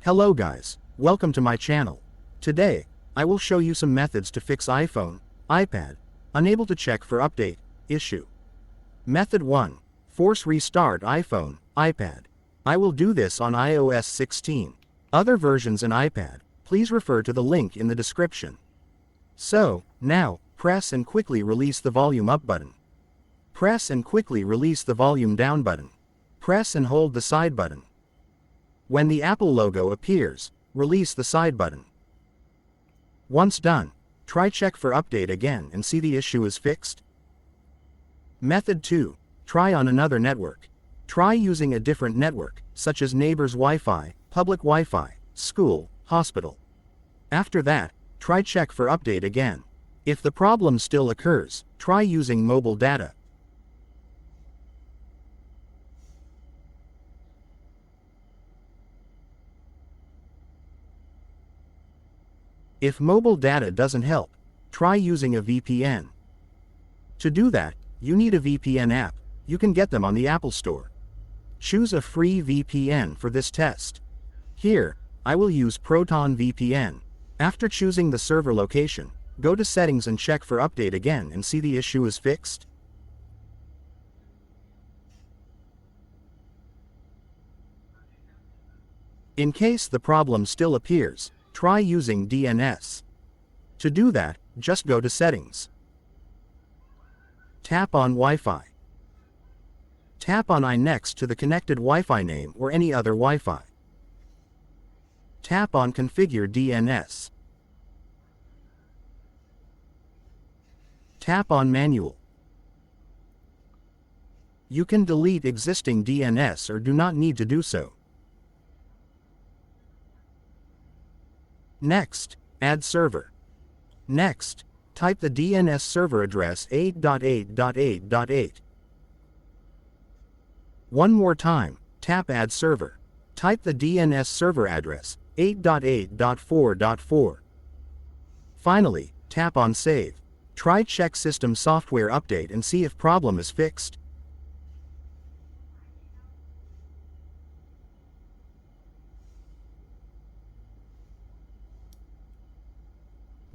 Hello guys, welcome to my channel. Today, I will show you some methods to fix iPhone, iPad, unable to check for update, issue. Method 1. Force restart iPhone, iPad. I will do this on iOS 16. Other versions in iPad, please refer to the link in the description. So, now, press and quickly release the volume up button. Press and quickly release the volume down button. Press and hold the side button. When the Apple logo appears, release the side button. Once done, try check for update again and see the issue is fixed. Method 2. Try on another network. Try using a different network, such as neighbor's Wi-Fi, public Wi-Fi, school, hospital. After that, try check for update again. If the problem still occurs, try using mobile data. If mobile data doesn't help, try using a VPN. To do that, you need a VPN app. You can get them on the Apple Store. Choose a free VPN for this test. Here, I will use Proton VPN. After choosing the server location, go to settings and check for update again and see the issue is fixed. In case the problem still appears, try using DNS. To do that, just go to Settings. Tap on Wi-Fi. Tap on I next to the connected Wi-Fi name or any other Wi-Fi. Tap on Configure DNS. Tap on Manual. You can delete existing DNS or do not need to do so. Next, add server. Next, type the DNS server address 8.8.8.8. One more time, tap add server. Type the DNS server address 8.8.4.4. Finally, tap on save. Try check system software update and see if problem is fixed.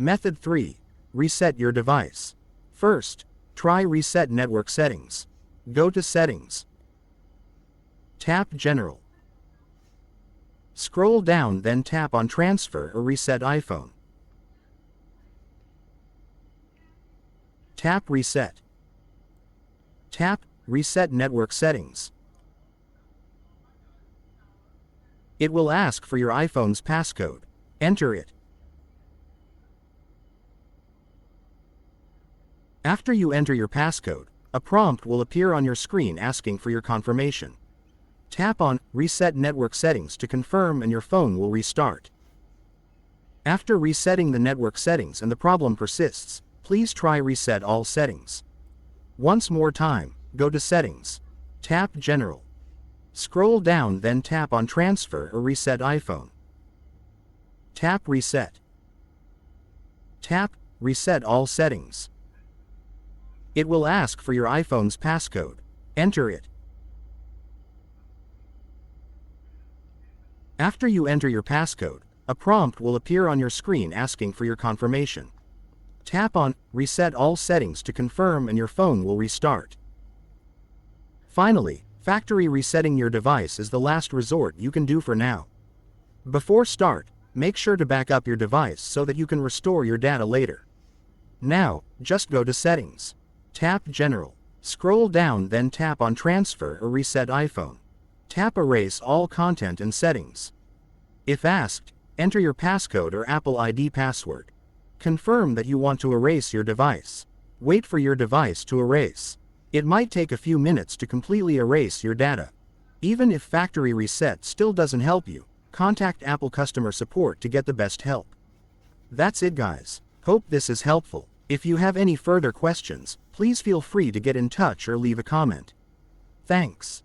Method 3. Reset your device. First, try Reset Network Settings. Go to Settings. Tap General. Scroll down, then tap on Transfer or Reset iPhone. Tap Reset. Tap Reset Network Settings. It will ask for your iPhone's passcode. Enter it. After you enter your passcode, a prompt will appear on your screen asking for your confirmation. Tap on Reset Network Settings to confirm and your phone will restart. After resetting the network settings and the problem persists, please try Reset All Settings. Once more time, go to Settings. Tap General. Scroll down, then tap on Transfer or Reset iPhone. Tap Reset. Tap Reset All Settings. It will ask for your iPhone's passcode. Enter it. After you enter your passcode, a prompt will appear on your screen asking for your confirmation. Tap on Reset All Settings to confirm and your phone will restart. Finally, factory resetting your device is the last resort you can do for now. Before start, make sure to back up your device so that you can restore your data later. Now, just go to Settings. Tap General. Scroll down, then tap on Transfer or Reset iPhone. Tap Erase All Content and Settings. If asked, enter your passcode or Apple ID password. Confirm that you want to erase your device. Wait for your device to erase. It might take a few minutes to completely erase your data. Even if factory reset still doesn't help you, contact Apple customer support to get the best help. That's it guys. Hope this is helpful. If you have any further questions, please feel free to get in touch or leave a comment. Thanks.